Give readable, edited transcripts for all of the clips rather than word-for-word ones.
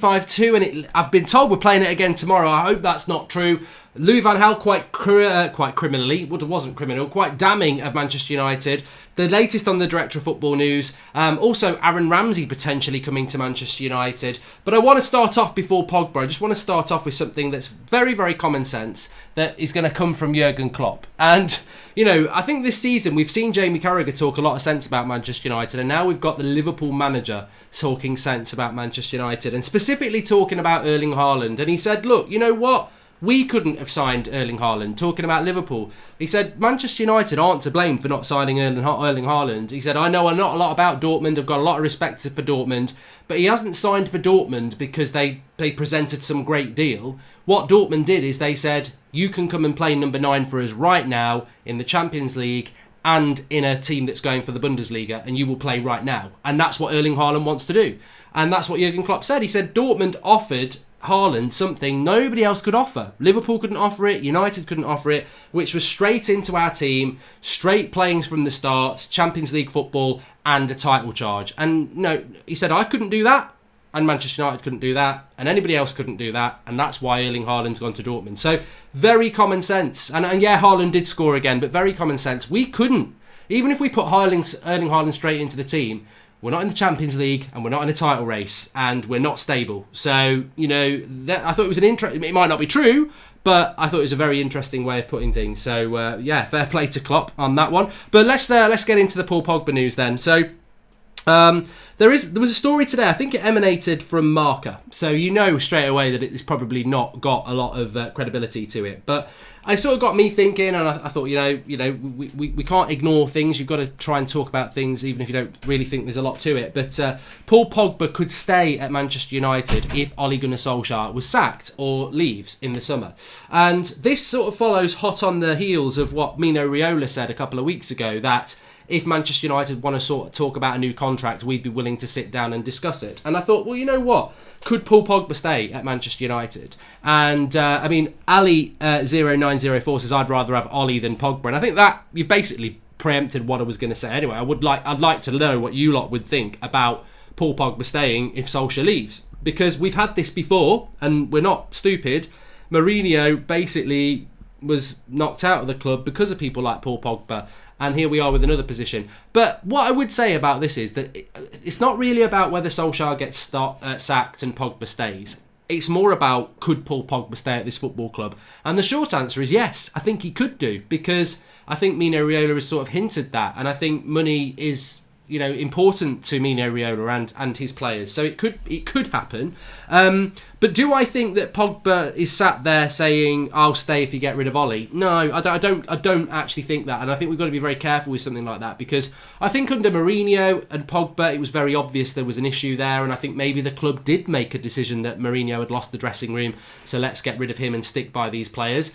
5-2, and I've been told we're playing it again tomorrow. I hope that's not true. Louis van Gaal quite criminally, what wasn't criminal, quite damning of Manchester United. The latest on the Director of Football News. Also, Aaron Ramsey potentially coming to Manchester United. But I want to start off before Pogba. I just want to start off with something that's very, very common sense that is going to come from Jurgen Klopp. And, you know, I think this season we've seen Jamie Carragher talk a lot of sense about Manchester United, and now we've got the Liverpool manager talking sense about Manchester United, and specifically talking about Erling Haaland. And he said, look, you know what? We couldn't have signed Erling Haaland. Talking about Liverpool, he said Manchester United aren't to blame for not signing Erling Haaland. He said, I know not a lot about Dortmund. I've got a lot of respect for Dortmund, but he hasn't signed for Dortmund because they presented some great deal. What Dortmund did is they said, you can come and play number 9 for us right now in the Champions League and in a team that's going for the Bundesliga, and you will play right now. And that's what Erling Haaland wants to do. And that's what Jurgen Klopp said. He said Dortmund offered Haaland something nobody else could offer. Liverpool couldn't offer it, United couldn't offer it, which was straight into our team, straight playing from the start, Champions League football and a title charge. And no, he said I couldn't do that, and Manchester United couldn't do that, and anybody else couldn't do that, and that's why Erling Haaland's gone to Dortmund. So very common sense. And yeah, Haaland did score again, but very common sense. We couldn't. Even if we put Erling Haaland straight into the team, we're not in the Champions League, and we're not in a title race, and we're not stable. So, you know, I thought it was it might not be true, but I thought it was a very interesting way of putting things. So, yeah, fair play to Klopp on that one. But let's get into the Paul Pogba news then. So, there was a story today, I think it emanated from Marca, so you know straight away that it's probably not got a lot of credibility to it, but it sort of got me thinking, and I thought, we can't ignore things. You've got to try and talk about things even if you don't really think there's a lot to it. But Paul Pogba could stay at Manchester United if Ole Gunnar Solskjaer was sacked or leaves in the summer, and this sort of follows hot on the heels of what Mino Raiola said a couple of weeks ago, that if Manchester United want to sort of talk about a new contract, we'd be willing to sit down and discuss it. And I thought, well, you know what? Could Paul Pogba stay at Manchester United? And, I mean, Ali0904 says, I'd rather have Ollie than Pogba. And I think that you basically preempted what I was going to say anyway. I'd like to know what you lot would think about Paul Pogba staying if Solskjaer leaves. Because we've had this before, and we're not stupid. Mourinho basically was knocked out of the club because of people like Paul Pogba, and here we are with another position. But what I would say about this is that it's not really about whether Solskjaer gets sacked and Pogba stays. It's more about, could Paul Pogba stay at this football club? And the short answer is yes, I think he could do, because I think Mino Raiola has sort of hinted that, and I think money is, you know, important to Mino Raiola and his players, so it could happen. But do I think that Pogba is sat there saying, "I'll stay if you get rid of Ollie"? No, I don't actually think that, and I think we've got to be very careful with something like that, because I think under Mourinho and Pogba, it was very obvious there was an issue there, and I think maybe the club did make a decision that Mourinho had lost the dressing room, so let's get rid of him and stick by these players.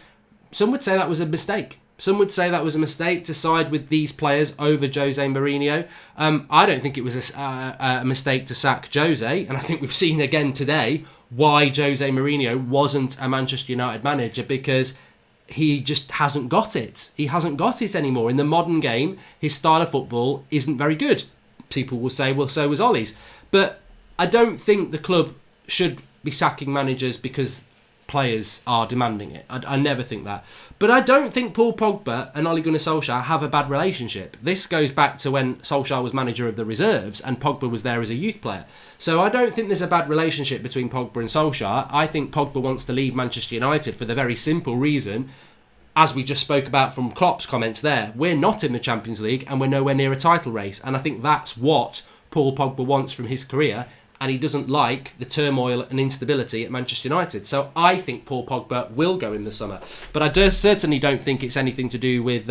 Some would say that was a mistake. Some would say that was a mistake to side with these players over Jose Mourinho. I don't think it was a mistake to sack Jose, and I think we've seen again today why Jose Mourinho wasn't a Manchester United manager, because he just hasn't got it. He hasn't got it anymore. In the modern game, his style of football isn't very good. People will say, well, so was Ollie's. But I don't think the club should be sacking managers because players are demanding it. I never think that. But I don't think Paul Pogba and Ole Gunnar Solskjaer have a bad relationship. This goes back to when Solskjaer was manager of the reserves and Pogba was there as a youth player. So I don't think there's a bad relationship between Pogba and Solskjaer. I think Pogba wants to leave Manchester United for the very simple reason, as we just spoke about from Klopp's comments there, we're not in the Champions League and we're nowhere near a title race. And I think that's what Paul Pogba wants from his career, and he doesn't like the turmoil and instability at Manchester United. So I think Paul Pogba will go in the summer. But I certainly don't think it's anything to do with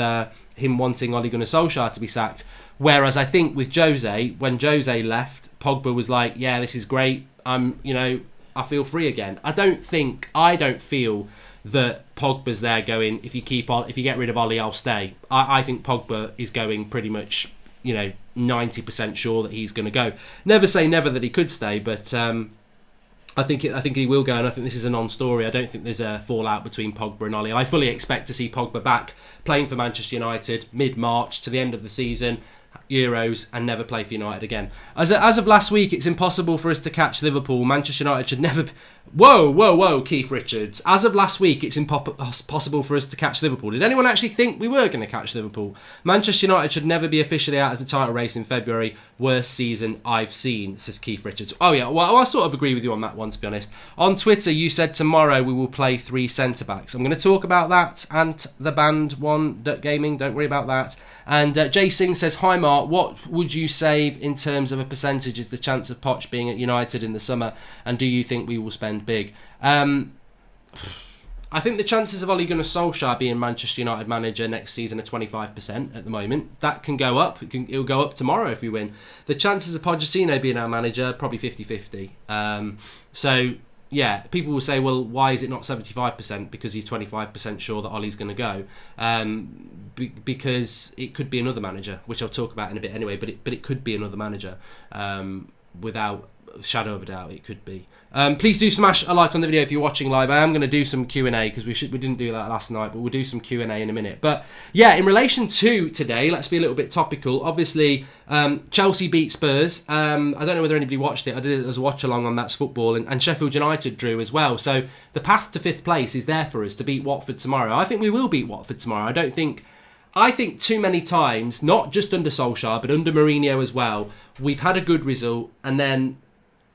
him wanting Ole Gunnar Solskjaer to be sacked. Whereas I think with Jose, when Jose left, Pogba was like, yeah, this is great. I feel free again. I don't feel that Pogba's there going, if you get rid of Ole, I'll stay. I think Pogba is going pretty much, 90% sure that he's going to go. Never say never that he could stay, but I think he will go, and I think this is a non-story. I don't think there's a fallout between Pogba and Ole. I fully expect to see Pogba back playing for Manchester United mid-March to the end of the season. Euros and never play for United again. As of last week, it's impossible for us to catch Liverpool. Manchester United should never... Whoa, Keith Richards. As of last week, it's impossible for us to catch Liverpool. Did anyone actually think we were going to catch Liverpool? Manchester United should never be officially out of the title race in February. Worst season I've seen, says Keith Richards. Oh yeah, well, I sort of agree with you on that one, to be honest. On Twitter, you said tomorrow we will play 3 centre-backs. I'm going to talk about that and the band one, Gaming, don't worry about that. And Jay Singh says, hi Mark, what would you save in terms of a percentage is the chance of Poch being at United in the summer, and do you think we will spend big? I think the chances of Ole Gunnar Solskjaer being Manchester United manager next season are 25% at the moment. That can go up. It'll go up tomorrow if we win. The chances of Pochettino being our manager, probably 50-50. So, yeah, people will say, well, why is it not 75%? Because he's 25% sure that Ole's going to go. Because it could be another manager, which I'll talk about in a bit anyway, but it could be another manager. Without shadow of a doubt, it could be. Please do smash a like on the video if you're watching live. I am going to do some Q&A because we didn't do that last night, but we'll do some Q&A in a minute. But yeah, in relation to today, let's be a little bit topical. Obviously, Chelsea beat Spurs. I don't know whether anybody watched it. I did it as a watch along on That's Football, and Sheffield United drew as well. So the path to 5th place is there for us to beat Watford tomorrow. I think we will beat Watford tomorrow. I think too many times, not just under Solskjaer, but under Mourinho as well, we've had a good result and then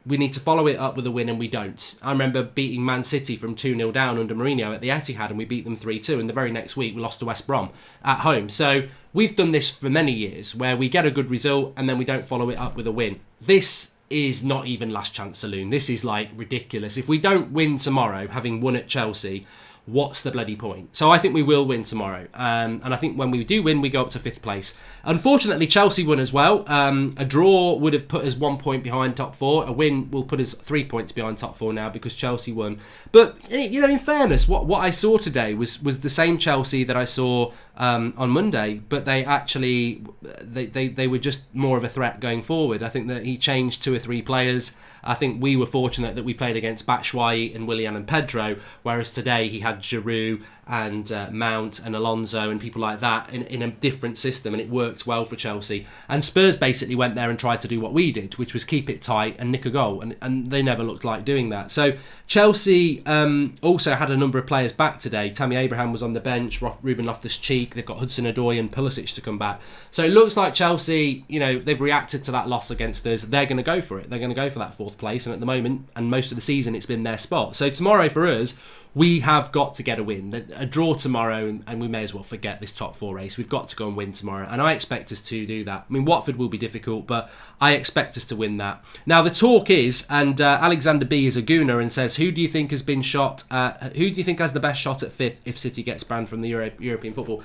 we need to follow it up with a win and we don't. I remember beating Man City from 2-0 down under Mourinho at the Etihad and we beat them 3-2, and the very next week we lost to West Brom at home. So we've done this for many years where we get a good result and then we don't follow it up with a win. This is not even last chance saloon. This is like ridiculous. If we don't win tomorrow, having won at Chelsea, what's the bloody point? So I think we will win tomorrow. And I think when we do win, we go up to 5th place. Unfortunately, Chelsea won as well. A draw would have put us 1 point behind top 4. A win will put us 3 points behind top 4 now because Chelsea won. But, you know, in fairness, what I saw today was the same Chelsea that I saw on Monday, but they actually, they were just more of a threat going forward. I think that he changed 2 or 3 players. I think we were fortunate that we played against Batshuayi and Willian and Pedro, whereas today he had Giroud and Mount and Alonso and people like that in a different system, and it worked well for Chelsea. And Spurs basically went there and tried to do what we did, which was keep it tight and nick a goal, and they never looked like doing that. So Chelsea also had a number of players back today. Tammy Abraham was on the bench, Ruben Loftus-Cheek, they've got Hudson-Odoi and Pulisic to come back. So it looks like Chelsea, you know, they've reacted to that loss against us. They're going to go for it. They're going to go for that 4th place, and at the moment, and most of the season, it's been their spot. So tomorrow for us, we have got to get a win. A draw tomorrow, and we may as well forget this top 4 race. We've got to go and win tomorrow, and I expect us to do that. I mean, Watford will be difficult, but I expect us to win that. Now, the talk is, and Alexander B is a gooner and says, who do you think has been shot? Who do you think has the best shot at 5th if City gets banned from the European football?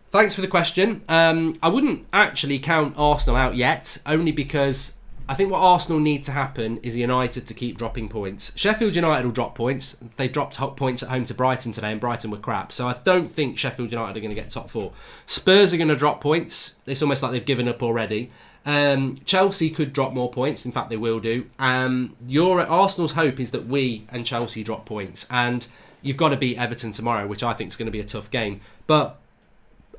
Thanks for the question. I wouldn't actually count Arsenal out yet, only because I think what Arsenal need to happen is United to keep dropping points. Sheffield United will drop points. They dropped points at home to Brighton today, and Brighton were crap. So I don't think Sheffield United are going to get top 4. Spurs are going to drop points. It's almost like they've given up already. Chelsea could drop more points. In fact, they will do. Arsenal's hope is that we and Chelsea drop points. And you've got to beat Everton tomorrow, which I think is going to be a tough game. But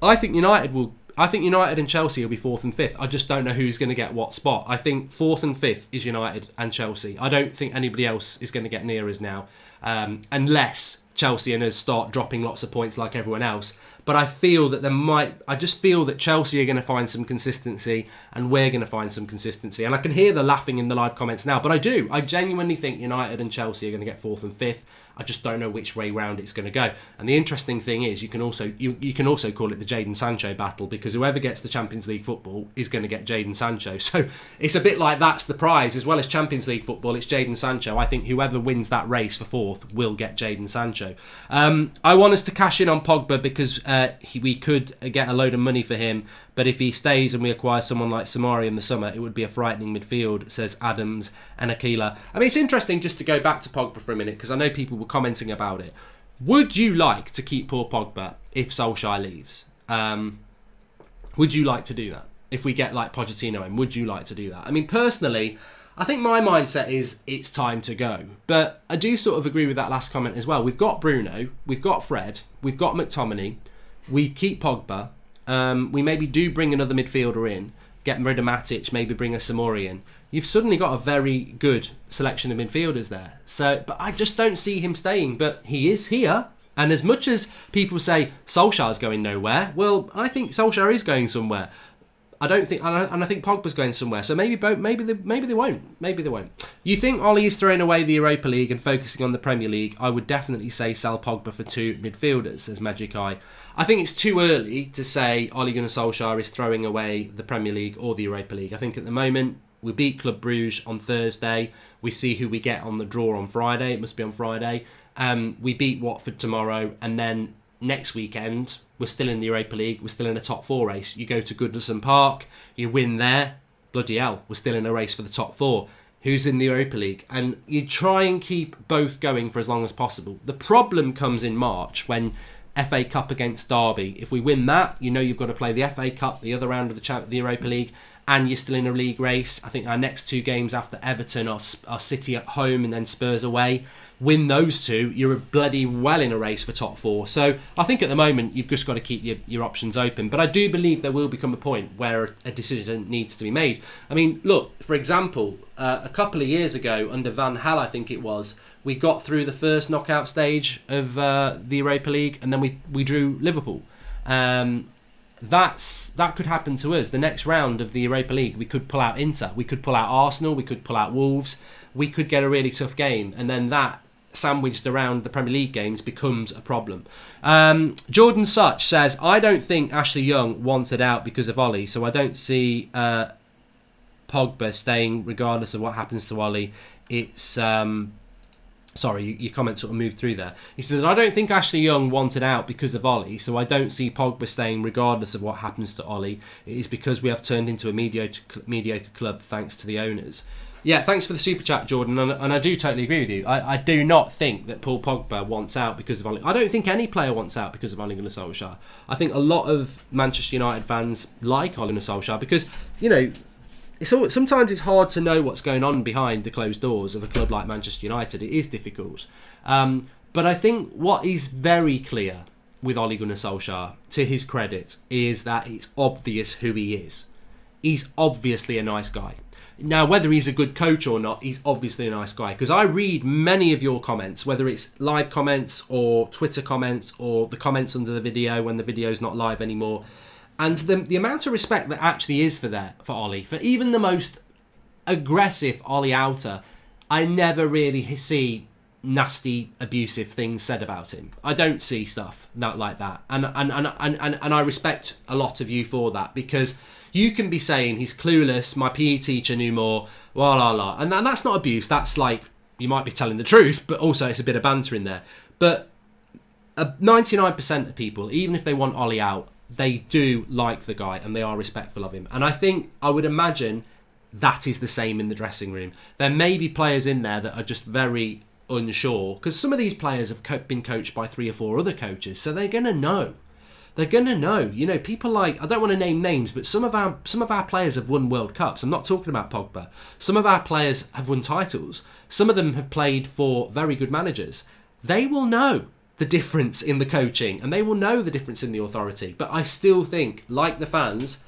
I think United and Chelsea will be 4th and 5th. I just don't know who's going to get what spot. I think 4th and 5th is United and Chelsea. I don't think anybody else is going to get near us now, unless Chelsea and us start dropping lots of points like everyone else. But I feel that I just feel that Chelsea are going to find some consistency and we're going to find some consistency. And I can hear the laughing in the live comments now, but I do. I genuinely think United and Chelsea are going to get 4th and 5th. I just don't know which way round it's going to go. And the interesting thing is you can also call it the Jadon Sancho battle, because whoever gets the Champions League football is going to get Jadon Sancho. So it's a bit like that's the prize. As well as Champions League football, it's Jadon Sancho. I think whoever wins that race for 4th will get Jadon Sancho. I want us to cash in on Pogba because we could get a load of money for him, but if he stays and we acquire someone like Samari in the summer, it would be a frightening midfield, says Adams and Aquila. I mean, it's interesting just to go back to Pogba for a minute, because I know people were commenting about it. Would you like to keep poor Pogba if Solskjaer leaves? Would you like to do that? If we get like Pochettino in, would you like to do that? I mean, personally, I think my mindset is it's time to go. But I do sort of agree with that last comment as well. We've got Bruno, we've got Fred, we've got McTominay, we keep Pogba, we maybe do bring another midfielder in, get rid of Matic, maybe bring a Samori in, you've suddenly got a very good selection of midfielders there. So, but I just don't see him staying. But he is here. And as much as people say Solskjaer's going nowhere, well, I think Solskjaer is going somewhere. I think Pogba's going somewhere. So maybe they won't. You think Ollie is throwing away the Europa League and focusing on the Premier League? I would definitely say sell Pogba for 2 midfielders, says Magic Eye. I think it's too early to say Ole Gunnar Solskjaer is throwing away the Premier League or the Europa League. I think at the moment, we beat Club Bruges on Thursday. We see who we get on the draw on Friday. It must be on Friday. We beat Watford tomorrow. And then next weekend, we're still in the Europa League. We're still in a top 4 race. You go to Goodison Park. You win there. Bloody hell. We're still in a race for the top 4. Who's in the Europa League? And you try and keep both going for as long as possible. The problem comes in March when FA Cup against Derby. If we win that, you know you've got to play the FA Cup, the other round of the Europa League, and you're still in a league race. I think our next 2 games after Everton are City at home and then Spurs away. Win those 2, you're bloody well in a race for top 4. So I think at the moment you've just got to keep your options open. But I do believe there will become a point where a decision needs to be made. I mean, look, for example, a couple of years ago under Van Gaal, I think it was, we got through the first knockout stage of the Europa League and then we drew Liverpool. That could happen to us. The next round of the Europa League, we could pull out Inter, we could pull out Arsenal, we could pull out Wolves, we could get a really tough game, and then that sandwiched around the Premier League games becomes a problem. Jordan Such says, I don't think Ashley Young wanted out because of Ollie, so I don't see Pogba staying regardless of what happens to Ollie. It's sorry, your comment sort of moved through there. He says, I don't think Ashley Young wanted out because of Ollie, so I don't see Pogba staying regardless of what happens to Ollie. It is because we have turned into a mediocre club thanks to the owners. Yeah, thanks for the super chat, Jordan, and I do totally agree with you. I do not think that Paul Pogba wants out because of Ollie. I don't think any player wants out because of Ole Gunnar Solskjaer. I think a lot of Manchester United fans like Ole Gunnar Solskjaer because, you know, sometimes it's hard to know what's going on behind the closed doors of a club like Manchester United. It is difficult. But I think what is very clear with Ole Gunnar Solskjaer, to his credit, is that it's obvious who he is. He's obviously a nice guy. Now, whether he's a good coach or not, he's obviously a nice guy. Because I read many of your comments, whether it's live comments or Twitter comments or the comments under the video when the video's not live anymore. And the amount of respect that actually is for Ollie, for even the most aggressive Ollie outer, I never really see nasty, abusive things said about him. I don't see stuff like that. And I respect a lot of you for that, because you can be saying he's clueless, my PE teacher knew more, la la la. And that's not abuse, that's like, you might be telling the truth, but also it's a bit of banter in there. But 99% of people, even if they want Ollie out, they do like the guy and they are respectful of him. And I would imagine that is the same in the dressing room. There may be players in there that are just very unsure, because some of these players have been coached by 3 or 4 other coaches, so they're going to know. They're going to know. You know, people like, I don't want to name names, but some of our players have won World Cups. I'm not talking about Pogba. Some of our players have won titles. Some of them have played for very good managers. They will know the difference in the coaching, and they will know the difference in the authority. But I still think, like the fans,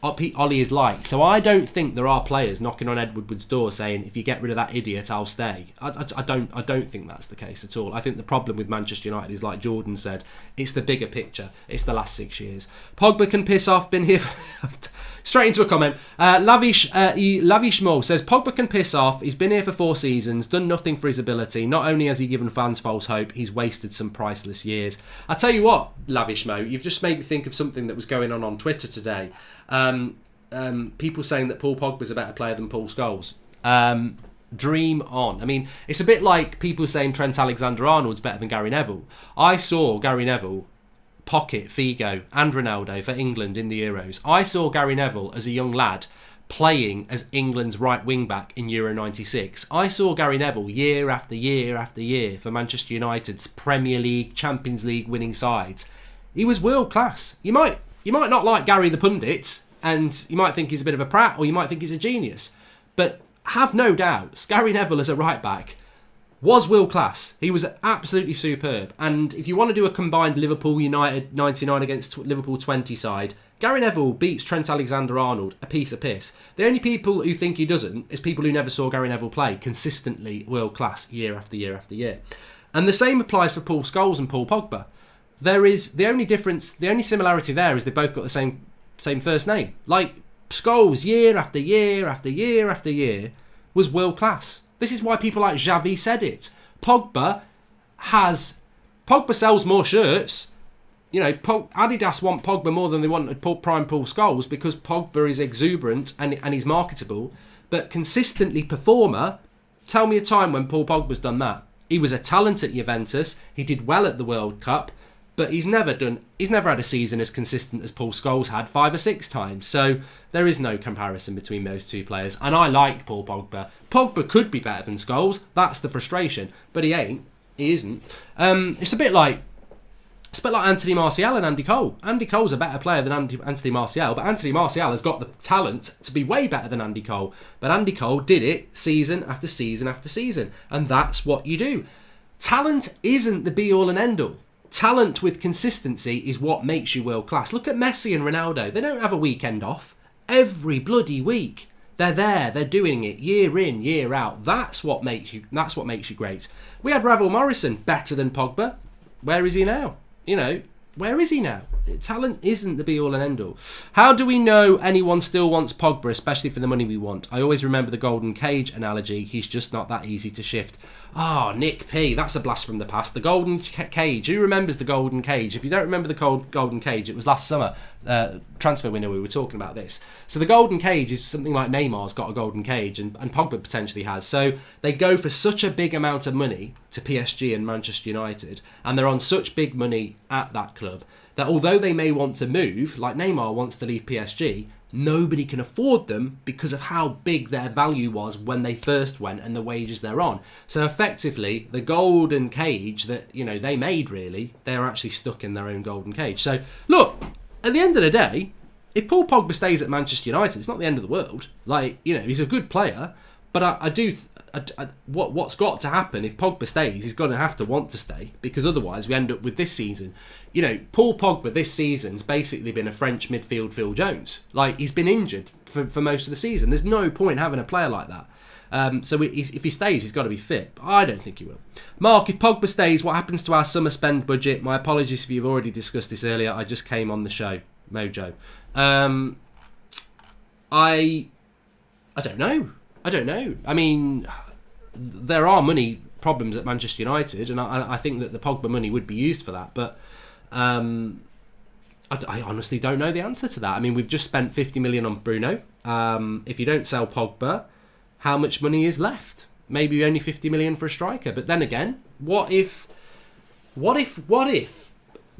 Ollie is liked. So I don't think there are players knocking on Ed Woodward's door saying, if you get rid of that idiot, I'll stay. I don't think that's the case at all. I think the problem with Manchester United is, like Jordan said, it's the bigger picture. It's the last 6 years. Pogba can piss off. Been here straight into a comment. Lavish Mo says, Pogba can piss off. He's been here for 4 seasons, done nothing for his ability. Not only has he given fans false hope, he's wasted some priceless years. I tell you what, Lavish Mo, you've just made me think of something that was going on Twitter today. People saying that Paul Pogba's a better player than Paul Scholes. Dream on. I mean, it's a bit like people saying Trent Alexander-Arnold's better than Gary Neville. I saw Gary Neville pocket Figo and Ronaldo for England in the Euros. I saw Gary Neville as a young lad playing as England's right wing back in Euro 96. I saw Gary Neville year after year after year for Manchester United's Premier League, Champions League winning sides. He was world class. You might not like Gary the pundit, and you might think he's a bit of a prat, or you might think he's a genius. But have no doubts, Gary Neville as a right back was world class. He was absolutely superb. And if you want to do a combined Liverpool United 99 against Liverpool 20 side, Gary Neville beats Trent Alexander-Arnold a piece of piss. The only people who think he doesn't is people who never saw Gary Neville play consistently world class year after year after year. And the same applies for Paul Scholes and Paul Pogba. There is the only difference, the only similarity there is they both got the same first name. Like Scholes, year after year after year after year, was world class. This is why people like Xavi said it. Pogba sells more shirts. You know, Adidas want Pogba more than they wanted prime Paul Scholes because Pogba is exuberant and he's marketable. But consistently performer, tell me a time when Paul Pogba's done that. He was a talent at Juventus. He did well at the World Cup. But he's never had a season as consistent as Paul Scholes had 5 or 6 times. So there is no comparison between those two players. And I like Paul Pogba. Pogba could be better than Scholes. That's the frustration. But he ain't. He isn't. It's a bit like Anthony Martial and Andy Cole. Andy Cole's a better player than Anthony Martial, but Anthony Martial has got the talent to be way better than Andy Cole. But Andy Cole did it season after season after season. And that's what you do. Talent isn't the be-all and end-all. Talent with consistency is what makes you world class. Look at Messi and Ronaldo. They don't have a weekend off. Every bloody week. They're there. They're doing it year in, year out. That's what makes you great. We had Ravel Morrison, better than Pogba. Where is he now? You know, where is he now? Talent isn't the be-all and end-all. How do we know anyone still wants Pogba, especially for the money we want? I always remember the golden cage analogy. He's just not that easy to shift. Nick P. That's a blast from the past. The golden cage. Who remembers the golden cage? If you don't remember the golden cage, it was last summer, transfer window, we were talking about this. So the golden cage is something like Neymar's got a golden cage and Pogba potentially has. So they go for such a big amount of money to PSG and Manchester United, and they're on such big money at that club, that although they may want to move, like Neymar wants to leave PSG, nobody can afford them because of how big their value was when they first went and the wages they're on. So effectively, the golden cage that, you know, they made, really, they're actually stuck in their own golden cage. So look, at the end of the day, if Paul Pogba stays at Manchester United, it's not the end of the world. Like, you know, he's a good player, but what's got to happen if Pogba stays, he's going to have to want to stay, because otherwise we end up with this season. You know, Paul Pogba this season's basically been a French midfield Phil Jones. Like, he's been injured for most of the season. There's no point having a player like that. So if he stays, he's got to be fit. But I don't think he will. Mark, if Pogba stays, what happens to our summer spend budget? My apologies if you've already discussed this earlier. I just came on the show. Mojo. I don't know. I mean, there are money problems at Manchester United, and I think that the Pogba money would be used for that. But I honestly don't know the answer to that. I mean, we've just spent 50 million on Bruno. If you don't sell Pogba, how much money is left? Maybe only 50 million for a striker. But then again, what if?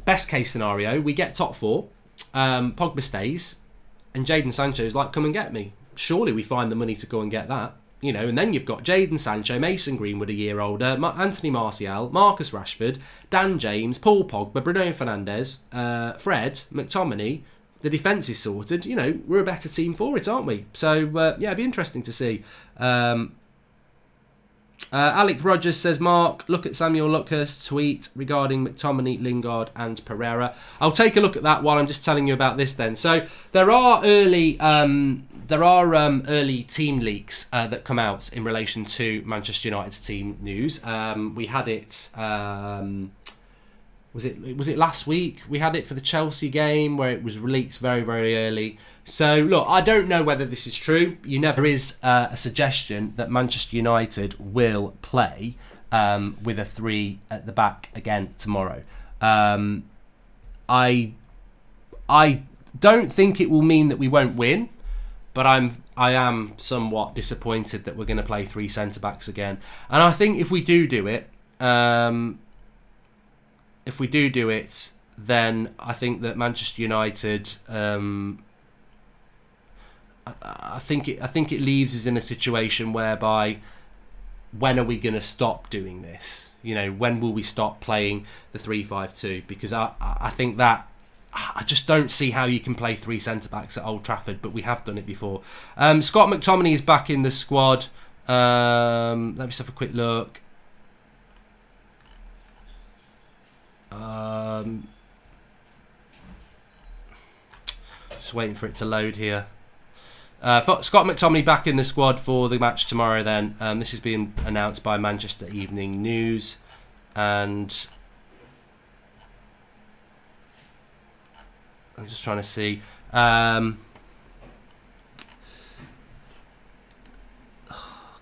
Best case scenario, we get top 4, Pogba stays, and Jadon Sancho's like, come and get me. Surely we find the money to go and get that. You know, and then you've got Jadon Sancho, Mason Greenwood a year older, Anthony Martial, Marcus Rashford, Dan James, Paul Pogba, Bruno Fernandes, Fred, McTominay. The defence is sorted. You know, we're a better team for it, aren't we? So, yeah, it'd be interesting to see. Alec Rogers says, Mark, look at Samuel Luckhurst's tweet regarding McTominay, Lingard and Pereira. I'll take a look at that while I'm just telling you about this then. So there are early team leaks that come out in relation to Manchester United's team news. We had it... Was it last week? We had it for the Chelsea game where it was leaked very, very early. So, look, I don't know whether this is true. There is a suggestion that Manchester United will play with a 3 at the back again tomorrow. I don't think it will mean that we won't win, but I am somewhat disappointed that we're going to play 3 centre-backs again. And I think if we do it... then I think that Manchester United, I think it leaves us in a situation whereby, when are we going to stop doing this? You know, when will we stop playing the 3-5-2? Because I think that I just don't see how you can play 3 centre backs at Old Trafford, but we have done it before. Scott McTominay is back in the squad. Let me just have a quick look. Just waiting for it to load here. Scott McTominay back in the squad for the match tomorrow then. This has been announced by Manchester Evening News. And I'm just trying to see. Come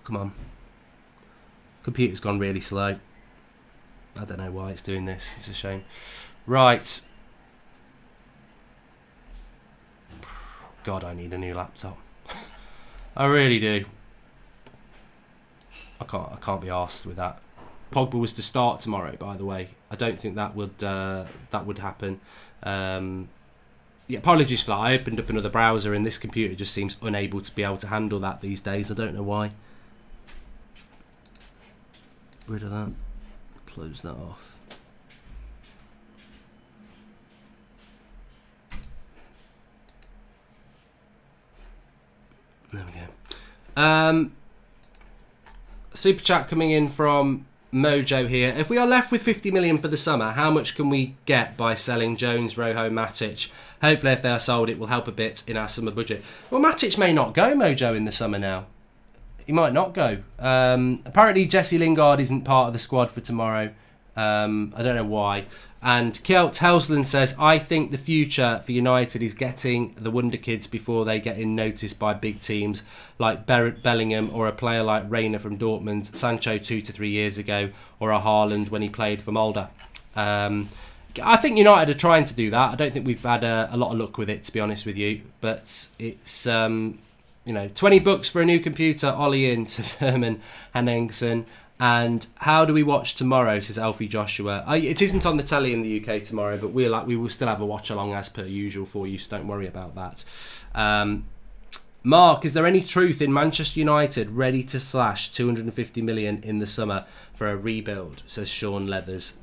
on. Computer's gone really slow. I don't know why it's doing this. It's a shame. Right. God, I need a new laptop. I really do. I can't be arsed with that. Pogba was to start tomorrow, by the way. I don't think that would happen. Yeah, apologies for that. I opened up another browser and this computer just seems unable to be able to handle that these days. I don't know why. Rid of that. Close that off. There we go. Super chat coming in from Mojo here. If we are left with 50 million for the summer, how much can we get by selling Jones, Rojo, Matic? Hopefully if they are sold, it will help a bit in our summer budget. Well, Matic may not go, Mojo, in the summer now. He might not go. Apparently Jesse Lingard isn't part of the squad for tomorrow. I don't know why. And Kjeld Telsland says, I think the future for United is getting the wonder kids before they get in noticed by big teams like Bellingham or a player like Reina from Dortmund, Sancho 2 to 3 years ago, or a Haaland when he played for Mulder. I think United are trying to do that. I don't think we've had a lot of luck with it, to be honest with you. But it's, $20 for a new computer, Ollie in, says Herman Henningsen. And how do we watch tomorrow, says Alfie Joshua. It isn't on the telly in the UK tomorrow, but we will still have a watch along as per usual for you, so don't worry about that. Mark, is there any truth in Manchester United ready to slash 250 million in the summer for a rebuild, says Sean Leathers.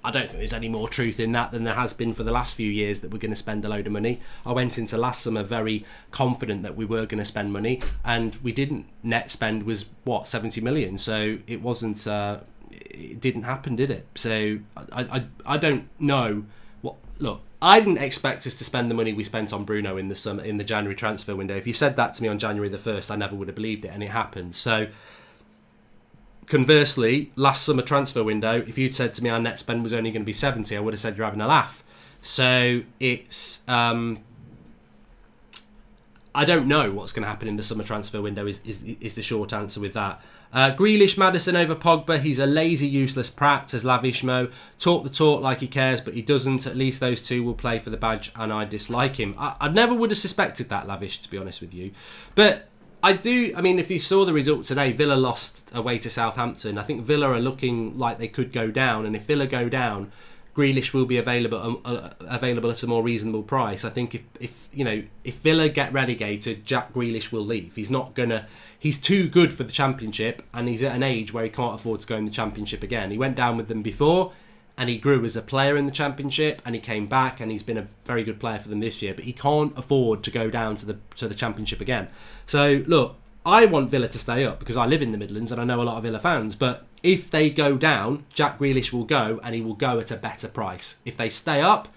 I don't think there's any more truth in that than there has been for the last few years that we're going to spend a load of money. I went into last summer very confident that we were going to spend money, and we didn't. Net spend was, 70 million? So it wasn't... it didn't happen, did it? So I don't know. Look, I didn't expect us to spend the money we spent on Bruno in the summer, in the January transfer window. If you said that to me on January the 1st, I never would have believed it, and it happened. So... Conversely, last summer transfer window, if you'd said to me our net spend was only going to be 70, I would have said you're having a laugh. So it's... I don't know what's going to happen in the summer transfer window is the short answer with that. Grealish, Maddison over Pogba. He's a lazy, useless prat, says Lavishmo. Talk the talk like he cares, but he doesn't. At least those two will play for the badge, and I dislike him. I never would have suspected that, Lavish, to be honest with you. But... if you saw the result today, Villa lost away to Southampton. I think Villa are looking like they could go down, and if Villa go down, Grealish will be available at a more reasonable price. I think if Villa get relegated, Jack Grealish will leave. He's too good for the Championship, and he's at an age where he can't afford to go in the Championship again. He went down with them before, and he grew as a player in the Championship, and he came back, and he's been a very good player for them this year. But he can't afford to go down to the Championship again. So look, I want Villa to stay up because I live in the Midlands and I know a lot of Villa fans. But if they go down, Jack Grealish will go, and he will go at a better price. If they stay up,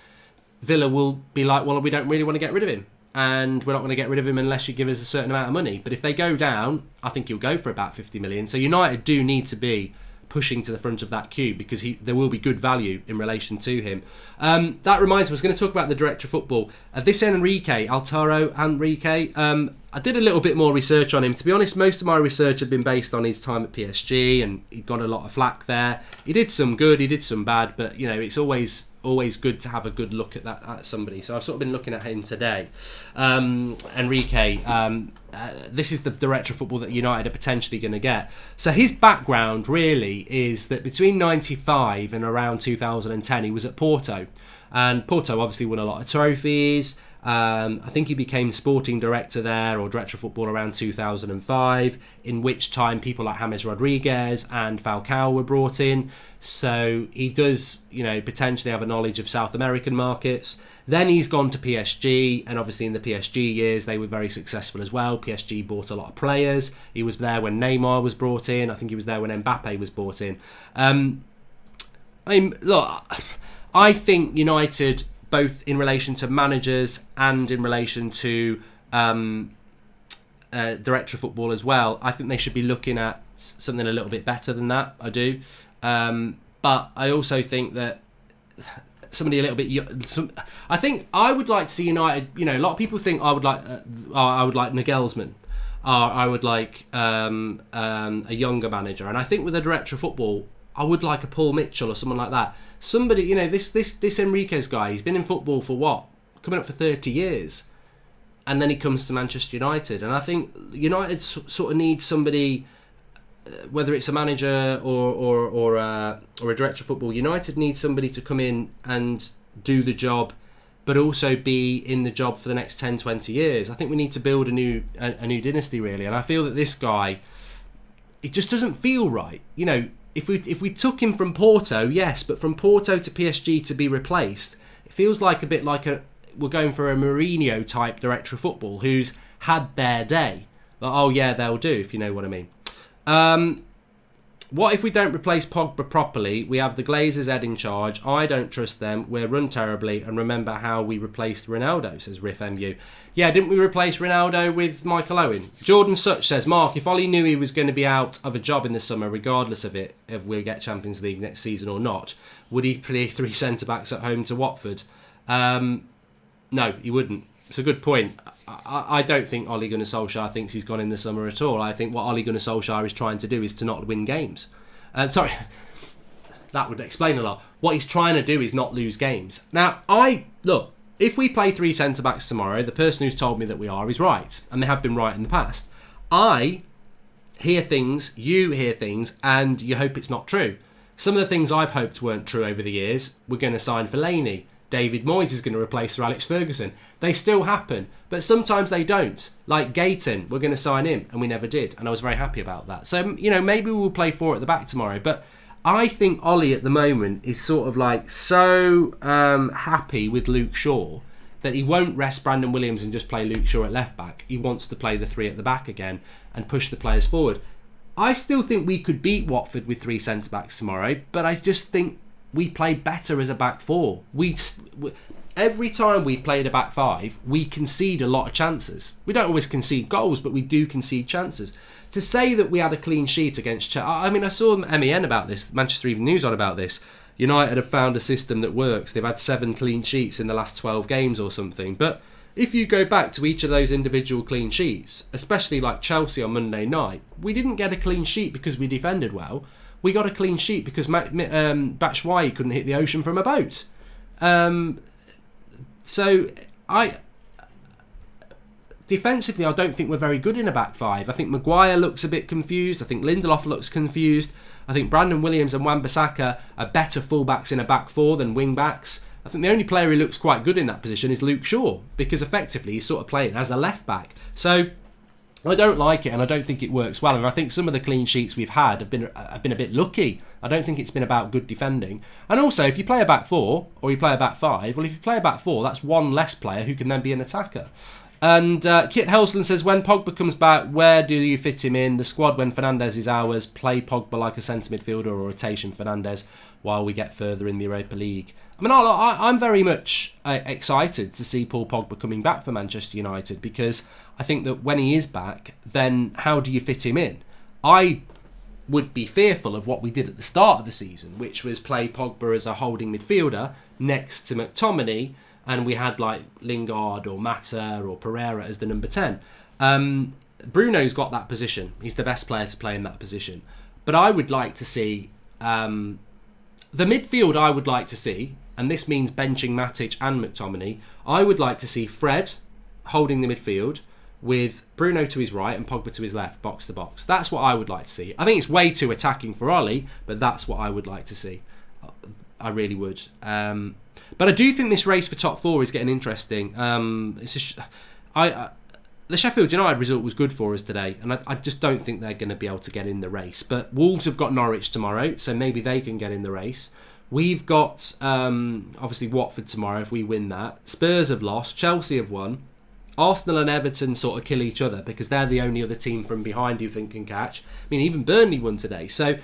Villa will be like, well, we don't really want to get rid of him, and we're not going to get rid of him unless you give us a certain amount of money. But if they go down, I think he'll go for about 50 million. So United do need to be pushing to the front of that queue because there will be good value in relation to him. That reminds me, I was going to talk about the director of football. This Altaro Enrique, I did a little bit more research on him. To be honest, most of my research had been based on his time at PSG, and he got a lot of flack there. He did some good, he did some bad, but it's always good to have a good look at somebody. So I've sort of been looking at him today. Enrique, this is the director of football that United are potentially going to get. So his background really is that between 95 and around 2010 he was at Porto, and Porto obviously won a lot of trophies. I think he became sporting director there, or director of football, around 2005, in which time people like James Rodriguez and Falcao were brought in. So he does, potentially have a knowledge of South American markets. Then he's gone to PSG, and obviously in the PSG years, they were very successful as well. PSG bought a lot of players. He was there when Neymar was brought in. I think he was there when Mbappe was brought in. Look, I think United both in relation to managers and in relation to director of football as well. I think they should be looking at something a little bit better than that. I do. But I also think that somebody a little bit. I think I would like to see United. You know, a lot of people think I would like Nagelsmann. I would like a younger manager, and I think with a director of football, I would like a Paul Mitchell or someone like that. Somebody, you know, this Enriquez guy. He's been in football for what, coming up for 30 years, and then he comes to Manchester United, and I think United sort of needs somebody. Whether it's a manager or a director of football, United needs somebody to come in and do the job, but also be in the job for the next 10, 20 years. I think we need to build a new dynasty, really. And I feel that this guy, it just doesn't feel right. You know, if we took him from Porto, yes, but from Porto to PSG to be replaced, it feels like a bit like we're going for a Mourinho type director of football who's had their day. But, oh yeah, they'll do, if you know what I mean. What if we don't replace Pogba properly? We have the Glazers head in charge. I don't trust them. We're run terribly. And remember how we replaced Ronaldo, says Riff MU. Yeah, didn't we replace Ronaldo with Michael Owen? Jordan Such says, Mark, if Ollie knew he was going to be out of a job in the summer, regardless of it, if we'll get Champions League next season or not, would he play 3 centre-backs at home to Watford? No, he wouldn't. It's a good point. I don't think Ole Gunnar Solskjaer thinks he's gone in the summer at all. I think what Ole Gunnar Solskjaer is trying to do is to not win games. Sorry, that would explain a lot. What he's trying to do is not lose games. Now, look, if we play 3 centre-backs tomorrow, the person who's told me that we are is right. And they have been right in the past. I hear things, you hear things, and you hope it's not true. Some of the things I've hoped weren't true over the years. We're going to sign Fellaini. David Moyes is going to replace Sir Alex Ferguson. They still happen, but sometimes they don't. Like Gayton, we're going to sign him, and we never did, and I was very happy about that. So, you know, maybe we'll play 4 at the back tomorrow, but I think Ollie at the moment is sort of like so happy with Luke Shaw that he won't rest Brandon Williams and just play Luke Shaw at left back. He wants to play the 3 at the back again and push the players forward. I still think we could beat Watford with 3 centre-backs tomorrow, but I just think we play better as a back 4. Every time we've played a back 5, we concede a lot of chances. We don't always concede goals, but we do concede chances. To say that we had a clean sheet against Chelsea, I mean, I saw MEN about this, Manchester Evening News on about this. United have found a system that works. They've had 7 clean sheets in the last 12 games or something. But if you go back to each of those individual clean sheets, especially like Chelsea on Monday night, we didn't get a clean sheet because we defended well. We got a clean sheet because Batshuayi couldn't hit the ocean from a boat. Defensively, I don't think we're very good in a back 5. I think Maguire looks a bit confused. I think Lindelof looks confused. I think Brandon Williams and Wan-Bissaka are better fullbacks in a back 4 than wing-backs. I think the only player who looks quite good in that position is Luke Shaw, because effectively he's sort of playing as a left-back. So I don't like it, and I don't think it works well. And I think some of the clean sheets we've had have been a bit lucky. I don't think it's been about good defending. And also, if you play a back 4 or you play a back 5, well, if you play a back 4, that's one less player who can then be an attacker. And Kit Helsland says, when Pogba comes back, where do you fit him in? The squad when Fernandes is ours. Play Pogba like a centre midfielder or rotation Fernandes while we get further in the Europa League. I mean, I'm very much excited to see Paul Pogba coming back for Manchester United, because I think that when he is back, then how do you fit him in? I would be fearful of what we did at the start of the season, which was play Pogba as a holding midfielder next to McTominay, and we had like Lingard or Mata or Pereira as the number 10. Bruno's got that position. He's the best player to play in that position. But I would like to see the midfield. I would like to see, and this means benching Matic and McTominay. I would like to see Fred holding the midfield with Bruno to his right and Pogba to his left, box to box. That's what I would like to see. I think it's way too attacking for Ollie, but that's what I would like to see. I really would. But I do think this race for top 4 is getting interesting. The Sheffield United result was good for us today, and I just don't think they're going to be able to get in the race. But Wolves have got Norwich tomorrow, so maybe they can get in the race. We've got, obviously, Watford tomorrow if we win that. Spurs have lost. Chelsea have won. Arsenal and Everton sort of kill each other because they're the only other team from behind you think can catch. I mean, even Burnley won today. So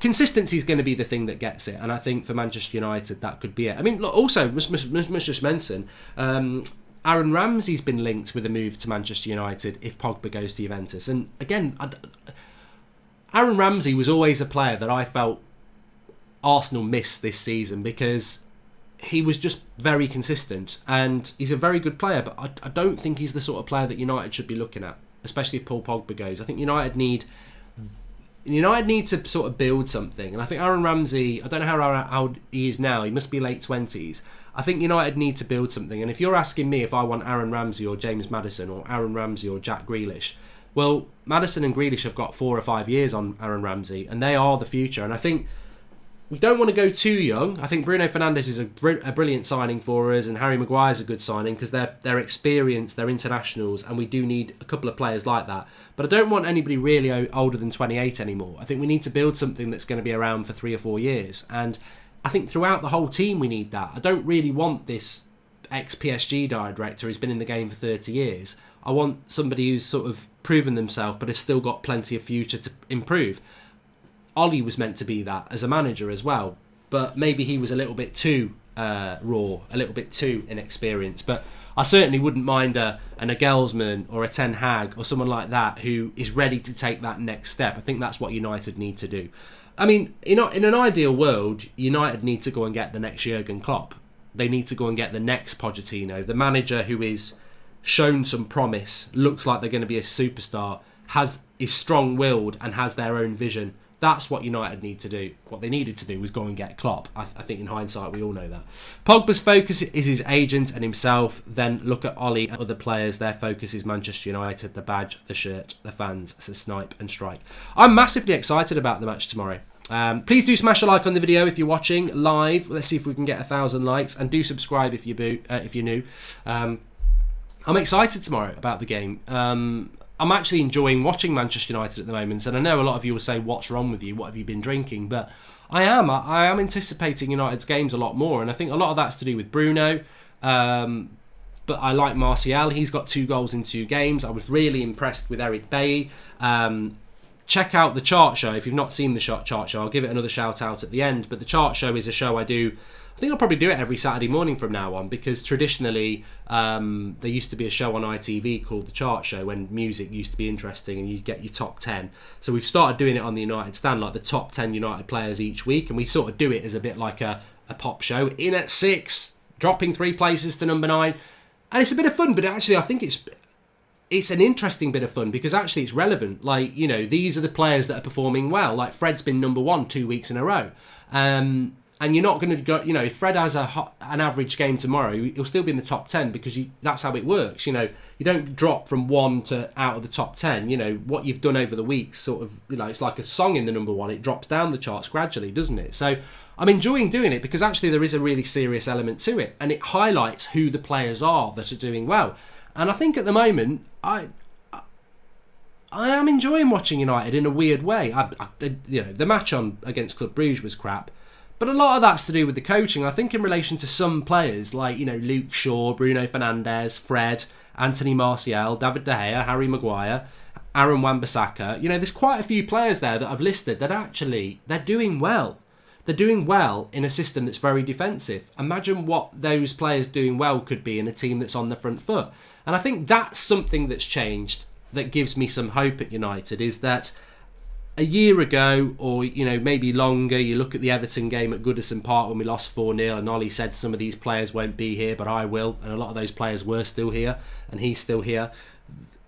consistency is going to be the thing that gets it, and I think for Manchester United that could be it. I mean, look, also must just mention, Aaron Ramsey's been linked with a move to Manchester United if Pogba goes to Juventus, and again, Aaron Ramsey was always a player that I felt Arsenal missed this season because he was just very consistent, and he's a very good player, but I don't think he's the sort of player that United should be looking at, especially if Paul Pogba goes. I think United need to sort of build something, and I think Aaron Ramsey, I don't know how old he is now, he must be late 20s. I think United need to build something, and if you're asking me if I want Aaron Ramsey or James Maddison or Aaron Ramsey or Jack Grealish, well, Maddison and Grealish have got 4 or 5 years on Aaron Ramsey, and they are the future, and I think we don't want to go too young. I think Bruno Fernandes is a brilliant signing for us, and Harry Maguire's a good signing because they're experienced, they're internationals, and we do need a couple of players like that. But I don't want anybody really older than 28 anymore. I think we need to build something that's going to be around for 3 or 4 years, and I think throughout the whole team we need that. I don't really want this ex-PSG director who's been in the game for 30 years. I want somebody who's sort of proven themselves but has still got plenty of future to improve. Ollie was meant to be that as a manager as well, but maybe he was a little bit too raw, a little bit too inexperienced. But I certainly wouldn't mind a Nagelsmann or a Ten Hag or someone like that who is ready to take that next step. I think that's what United need to do. I mean, in an ideal world, United need to go and get the next Jurgen Klopp. They need to go and get the next Pochettino, the manager who is shown some promise, looks like they're going to be a superstar, is strong-willed and has their own vision. That's what United need to do. What they needed to do was go and get Klopp. I think in hindsight we all know that. Pogba's focus is his agent and himself. Then look at Ollie and other players. Their focus is Manchester United, the badge, the shirt, the fans, to snipe and strike. I'm massively excited about the match tomorrow. Please do smash a like on the video if you're watching live. Let's see if we can get 1,000 likes. And do subscribe if you're new. I'm excited tomorrow about the game. I'm actually enjoying watching Manchester United at the moment, and I know a lot of you will say, what's wrong with you? What have you been drinking? But I am anticipating United's games a lot more, and I think a lot of that's to do with Bruno. But I like Martial. He's got 2 goals in 2 games. I was really impressed with Eric Bailly. Check out the Chart Show. If you've not seen the Chart Show, I'll give it another shout out at the end. But the Chart Show is a show I do. I think I'll probably do it every Saturday morning from now on, because traditionally there used to be a show on ITV called The Chart Show when music used to be interesting and you'd get your top 10. So we've started doing it on the United Stand, like the top 10 United players each week, and we sort of do it as a bit like a pop show. In at 6, dropping 3 places to number 9. And it's a bit of fun, but actually I think it's an interesting bit of fun because actually it's relevant. Like, you know, these are the players that are performing well. Like Fred's been number 1 2 weeks in a row. And you're not going to go, you know, if Fred has an average game tomorrow, he'll still be in the top 10 because that's how it works. You know, you don't drop from 1 to out of the top 10. You know, what you've done over the weeks sort of, you know, it's like a song in the number 1. It drops down the charts gradually, doesn't it? So I'm enjoying doing it because actually there is a really serious element to it. And it highlights who the players are that are doing well. And I think at the moment, I am enjoying watching United in a weird way. You know, the match against Club Brugge was crap. But a lot of that's to do with the coaching. I think in relation to some players like, you know, Luke Shaw, Bruno Fernandes, Fred, Anthony Martial, David De Gea, Harry Maguire, Aaron Wan-Bissaka. You know, there's quite a few players there that I've listed that actually, they're doing well. They're doing well in a system that's very defensive. Imagine what those players doing well could be in a team that's on the front foot. And I think that's something that's changed that gives me some hope at United, is that a year ago, or, you know, maybe longer, you look at the Everton game at Goodison Park when we lost 4-0 and Ollie said some of these players won't be here, but I will. And a lot of those players were still here and he's still here.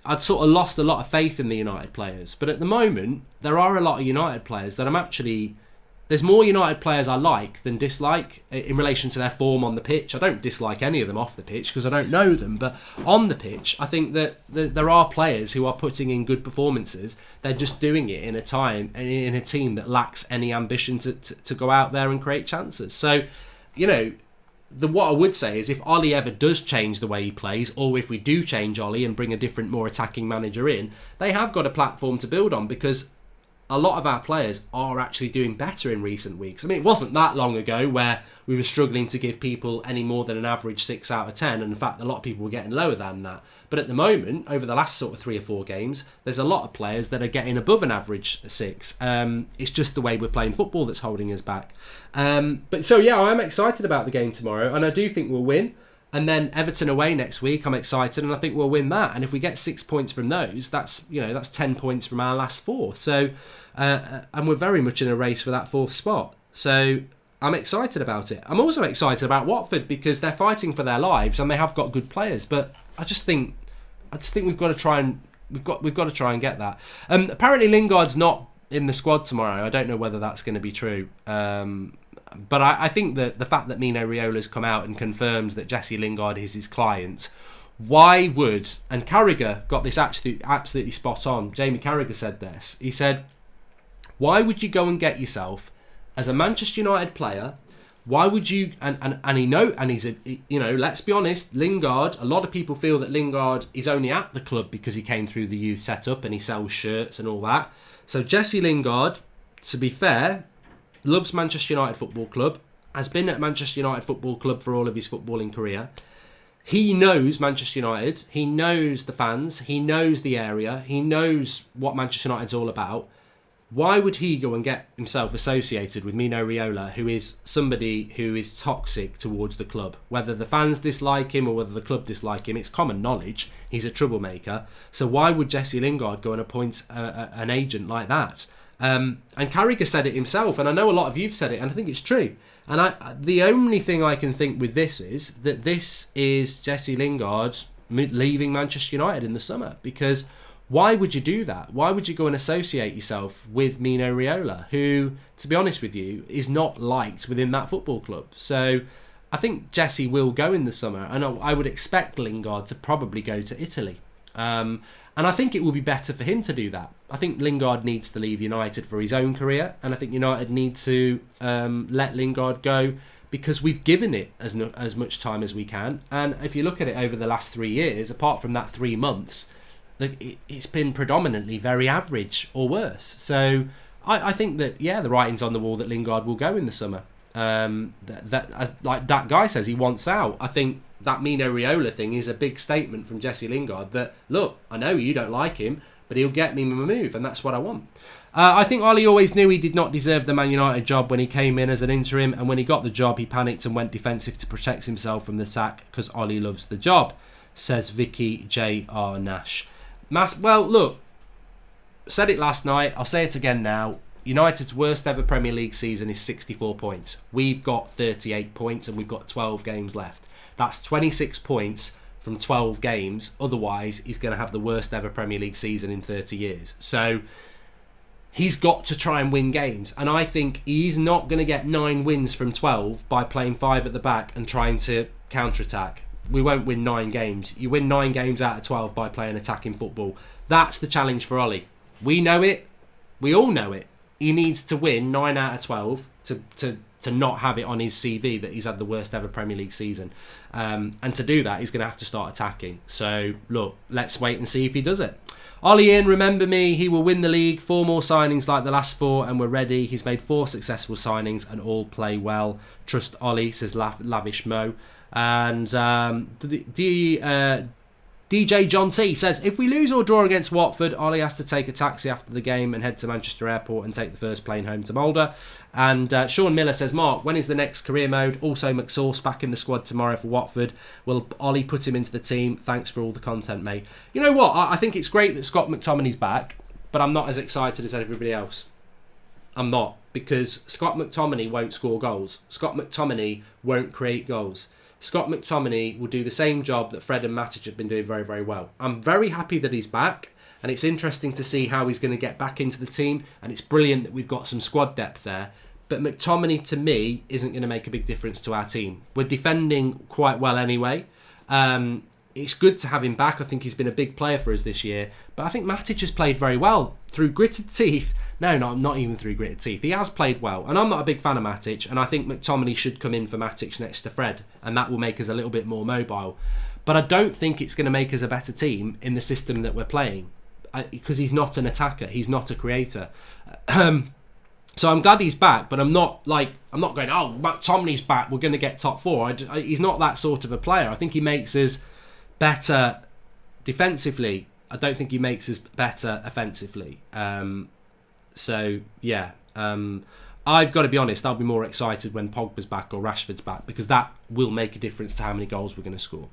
I'd sort of lost a lot of faith in the United players. But at the moment, there are a lot of United players that I'm actually... There's more United players I like than dislike in relation to their form on the pitch. I don't dislike any of them off the pitch because I don't know them. But on the pitch, I think that there are players who are putting in good performances. They're just doing it in a team that lacks any ambition to go out there and create chances. So, you know, what I would say is if Ollie ever does change the way he plays, or if we do change Ollie and bring a different, more attacking manager in, they have got a platform to build on, because a lot of our players are actually doing better in recent weeks. I mean, it wasn't that long ago where we were struggling to give people any more than an average 6 out of 10. And in fact, a lot of people were getting lower than that. But at the moment, over the last sort of 3 or 4 games, there's a lot of players that are getting above an average 6. It's just the way we're playing football that's holding us back. But so, yeah, I'm excited about the game tomorrow. And I do think we'll win. And then Everton away next week, I'm excited, and I think we'll win that. And if we get 6 points from those, that's 10 points from our last 4. So, and we're very much in a race for that 4th spot. So I'm excited about it. I'm also excited about Watford because they're fighting for their lives and they have got good players. But I just think we've got to try and we've got to try and get that. Apparently Lingard's not in the squad tomorrow. I don't know whether that's going to be true. But I think that the fact that Mino Raiola's come out and confirms that Jesse Lingard is his client, why would... And Carragher got this absolutely spot on. Jamie Carragher said this. He said, why would you go and get yourself, as a Manchester United player, why would you... And he's let's be honest, Lingard, a lot of people feel that Lingard is only at the club because he came through the youth setup and he sells shirts and all that. So Jesse Lingard, to be fair... loves Manchester United Football Club, has been at Manchester United Football Club for all of his footballing career. He knows Manchester United, he knows the fans, he knows the area, he knows what Manchester United's all about. Why would he go and get himself associated with Mino Raiola, who is somebody who is toxic towards the club? Whether the fans dislike him or whether the club dislike him, it's common knowledge. He's a troublemaker. So why would Jesse Lingard go and appoint an agent like that? And Carragher said it himself, and I know a lot of you've said it, and I think it's true. And the only thing I can think with this is that this is Jesse Lingard leaving Manchester United in the summer. Because why would you do that? Why would you go and associate yourself with Mino Raiola, who, to be honest with you, is not liked within that football club? So I think Jesse will go in the summer, and I would expect Lingard to probably go to Italy. And I think it will be better for him to do that. I think Lingard needs to leave United for his own career, and I think United need to let Lingard go because we've given it as much time as we can. And if you look at it over the last 3 years, apart from that 3 months, it's been predominantly very average or worse. So I think that, the writing's on the wall that Lingard will go in the summer. Like that guy says, he wants out. I think that Mino Raiola thing is a big statement from Jesse Lingard that, look, I know you don't like him, but he'll get me my move, and that's what I want. I think Ollie always knew he did not deserve the Man United job when he came in as an interim, and when he got the job, he panicked and went defensive to protect himself from the sack because Ollie loves the job, says Vicky J.R. Nash. Well, look, said it last night, I'll say it again now. United's worst ever Premier League season is 64 points. We've got 38 points and we've got 12 games left. That's 26 points from 12 games. Otherwise, he's going to have the worst ever Premier League season in 30 years. So he's got to try and win games. And I think he's not going to get 9 wins from 12 by playing 5 at the back and trying to counter-attack. We won't win 9 games. You win 9 games out of 12 by playing attacking football. That's the challenge for Ollie. We know it. We all know it. He needs to win 9 out of 12 to not have it on his CV that he's had the worst ever Premier League season. And to do that, he's going to have to start attacking. So, look, let's wait and see if he does it. Ollie in, remember me, he will win the league. 4 more signings like the last 4 and we're ready. He's made 4 successful signings and all play well. Trust Ollie, says Lavish Mo. And DJ John T says, if we lose or draw against Watford, Ollie has to take a taxi after the game and head to Manchester Airport and take the first plane home to Calder. And Sean Miller says, Mark, when is the next career mode? Also, McSauce back in the squad tomorrow for Watford. Will Ollie put him into the team? Thanks for all the content, mate. You know what? I think it's great that Scott McTominay's back, but I'm not as excited as everybody else. I'm not, because Scott McTominay won't score goals. Scott McTominay won't create goals. Scott McTominay will do the same job that Fred and Matic have been doing very, very well. I'm very happy that he's back, and it's interesting to see how he's going to get back into the team, and it's brilliant that we've got some squad depth there. But McTominay, to me, isn't going to make a big difference to our team. We're defending quite well anyway. It's good to have him back. I think he's been a big player for us this year. But I think Matic has played very well through gritted teeth. No, not even through gritted teeth. He has played well. And I'm not a big fan of Matic. And I think McTominay should come in for Matic next to Fred. And that will make us a little bit more mobile. But I don't think it's going to make us a better team in the system that we're playing. because he's not an attacker, he's not a creator. So I'm glad he's back, but I'm not going, oh, McTominay's back, we're going to get top four. He's not that sort of a player. I think he makes us better defensively. I don't think he makes us better offensively. So, yeah. I've got to be honest, I'll be more excited when Pogba's back or Rashford's back, because that will make a difference to how many goals we're going to score.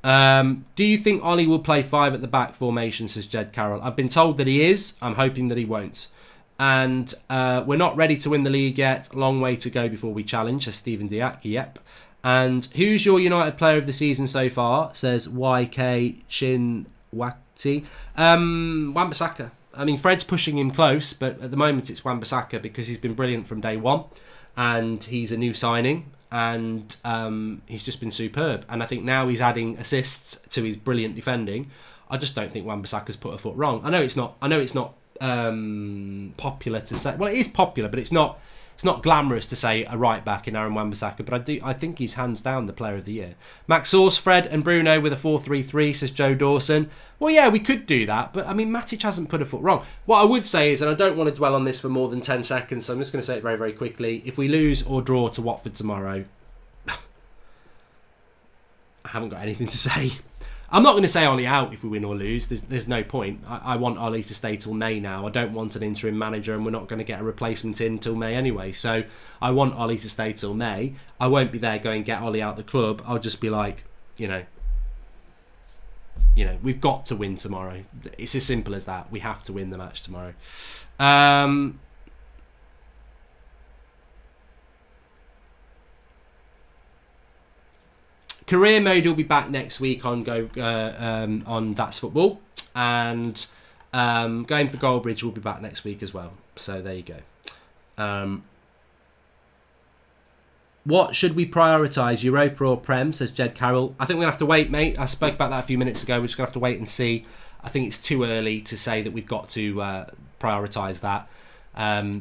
Do you think Ollie will play 5 at the back formation, says Jed Carroll? I've been told that he is. I'm hoping that he won't. And we're not ready to win the league yet. Long way to go before we challenge, says Stephen Diak. Yep. And who's your United player of the season so far, says YK Shinwati. Wan-Bissaka. I mean, Fred's pushing him close, but at the moment it's Wan-Bissaka because he's been brilliant from day one. And he's a new signing. And he's just been superb. And I think now he's adding assists to his brilliant defending. I just don't think Wan-Bissaka's put a foot wrong. I know it's not popular to say. Well, it is popular, but it's not glamorous to say a right back in Aaron Wan-Bissaka. But I think he's hands down the player of the year. Max Source, Fred and Bruno with a 4-3-3, says Joe Dawson. Well, yeah, we could do that, but I mean, Matic hasn't put a foot wrong. What I would say is, and I don't want to dwell on this for more than 10 seconds, so I'm just going to say it very, very quickly. If we lose or draw to Watford tomorrow, I haven't got anything to say. I'm not going to say Ollie out if we win or lose. There's no point. I want Ollie to stay till May now. I don't want an interim manager, and we're not going to get a replacement in till May anyway. So I want Ollie to stay till May. I won't be there going, get Ollie out the club. I'll just be like, we've got to win tomorrow. It's as simple as that. We have to win the match tomorrow. Career mode will be back next week on on That's Football, and Going for Goldbridge will be back next week as well. So there you go. What should we prioritise, Europa or Prem, says Jed Carroll. I think we're going to have to wait, mate. I spoke about that a few minutes ago. We're just going to have to wait and see. I think it's too early to say that we've got to prioritise that.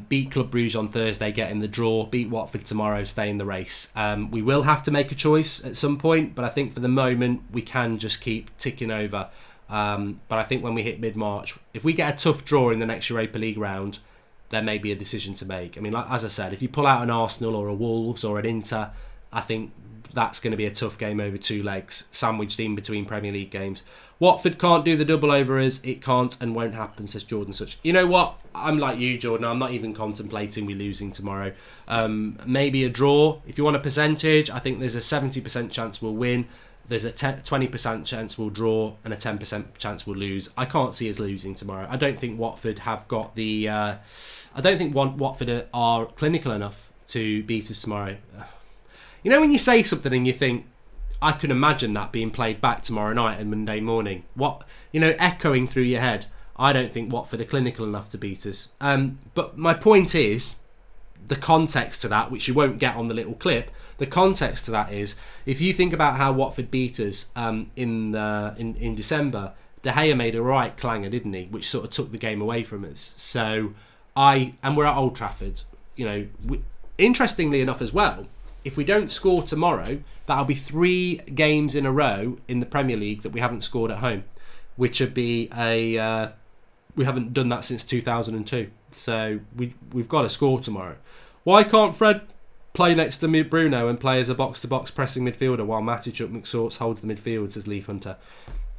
Beat Club Brugge on Thursday, get in the draw. Beat Watford tomorrow, stay in the race. We will have to make a choice at some point, but I think for the moment we can just keep ticking over. But I think when we hit mid-March, if we get a tough draw in the next Europa League round, there may be a decision to make. I mean, like, as I said, if you pull out an Arsenal or a Wolves or an Inter, I think that's going to be a tough game over two legs, sandwiched in between Premier League games. Watford can't do the double over us. It can't and won't happen, says Jordan Such. You know what? I'm like you, Jordan. I'm not even contemplating we losing tomorrow. Maybe a draw. If you want a percentage, I think there's a 70% chance we'll win. There's a 20% chance we'll draw and a 10% chance we'll lose. I can't see us losing tomorrow. I don't think Watford have got the... I don't think Watford are clinical enough to beat us tomorrow. You know when you say something and you think, I can imagine that being played back tomorrow night and Monday morning. What, echoing through your head. I don't think Watford are clinical enough to beat us. But my point is, the context to that, which you won't get on the little clip, the context to that is, if you think about how Watford beat us in December, De Gea made a right clanger, didn't he? Which sort of took the game away from us. So and we're at Old Trafford. Interestingly enough as well, if we don't score tomorrow, that'll be 3 games in a row in the Premier League that we haven't scored at home, which would be we haven't done that since 2002. So we've got to score tomorrow. Why can't Fred play next to Bruno and play as a box-to-box pressing midfielder while Matic up McSorts holds the midfield, says Leaf Hunter?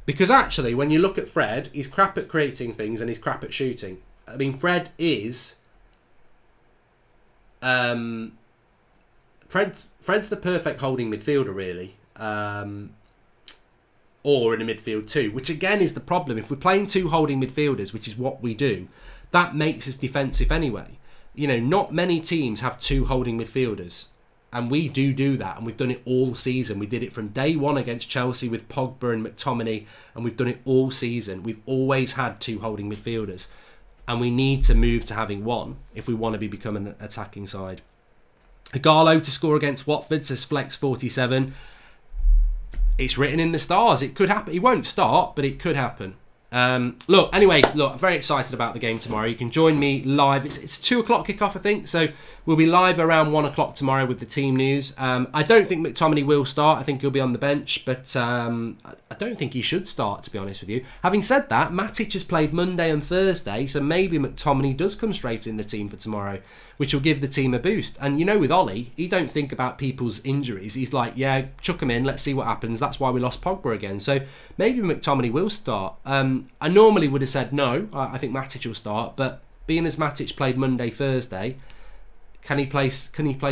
Because actually, when you look at Fred, he's crap at creating things and he's crap at shooting. I mean, Fred is... Fred's the perfect holding midfielder, really. Or in a midfield too, which again is the problem. If we're playing 2 holding midfielders, which is what we do, that makes us defensive anyway. Not many teams have 2 holding midfielders. And we do that, and we've done it all season. We did it from day one against Chelsea with Pogba and McTominay, and we've done it all season. We've always had 2 holding midfielders. And we need to move to having 1 if we want to become an attacking side. Igalo to score against Watford, says Flex47. It's written in the stars. It could happen. He won't start, but it could happen. Look, I'm very excited about the game tomorrow. You can join me live. It's 2 o'clock kickoff, I think. So we'll be live around 1 o'clock tomorrow with the team news. I don't think McTominay will start. I think he'll be on the bench, but I don't think he should start, to be honest with you. Having said that, Matic has played Monday and Thursday, so maybe McTominay does come straight in the team for tomorrow, which will give the team a boost. And you know, with Ollie, he don't think about people's injuries. He's like, yeah, chuck him in, let's see what happens. That's why we lost Pogba again. So maybe McTominay will start. I normally would have said no. I think Matic will start, but being as Matic played Monday, Thursday, can he play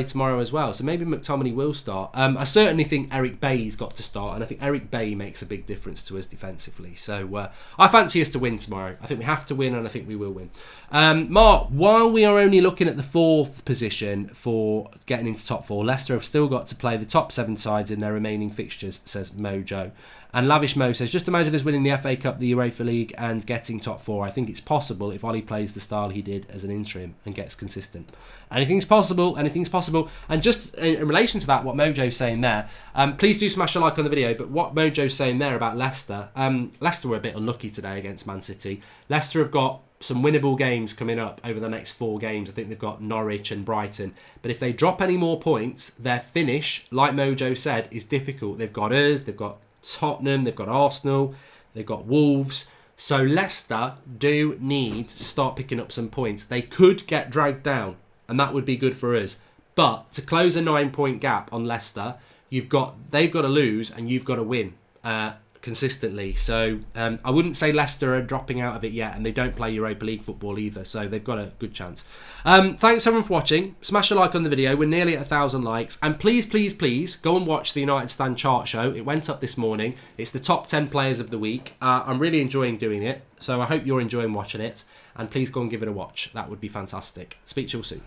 tomorrow as well? So maybe McTominay will start. I certainly think Eric Bailly's got to start, and I think Eric Bailly makes a big difference to us defensively. So I fancy us to win tomorrow. I think we have to win, and I think we will win. Mark, while we are only looking at the 4th position for getting into top 4, Leicester have still got to play the top 7 sides in their remaining fixtures, says Mojo. And Lavish Mo says, just imagine us winning the FA Cup, the Europa League, and getting top 4. I think it's possible if Ollie plays the style he did as an interim and gets consistent. Anything's possible. And just in relation to that, what Mojo's saying there, please do smash a like on the video, but what Mojo's saying there about Leicester, Leicester were a bit unlucky today against Man City. Leicester have got some winnable games coming up over the next 4 games. I think they've got Norwich and Brighton. But if they drop any more points, their finish, like Mojo said, is difficult. They've got us, they've got Tottenham, they've got Arsenal, they've got Wolves. So Leicester do need to start picking up some points. They could get dragged down, and that would be good for us. But to close a 9-point gap on Leicester, they've got to lose and you've got to win consistently. So I wouldn't say Leicester are dropping out of it yet, and they don't play Europa League football either, so they've got a good chance. Thanks everyone for watching. Smash a like on the video. We're nearly at 1,000 likes, and please go and watch the United Stand chart show. It went up this morning. It's the top 10 players of the week. I'm really enjoying doing it, so I hope you're enjoying watching it, and please go and give it a watch. That would be fantastic. Speak to you all soon.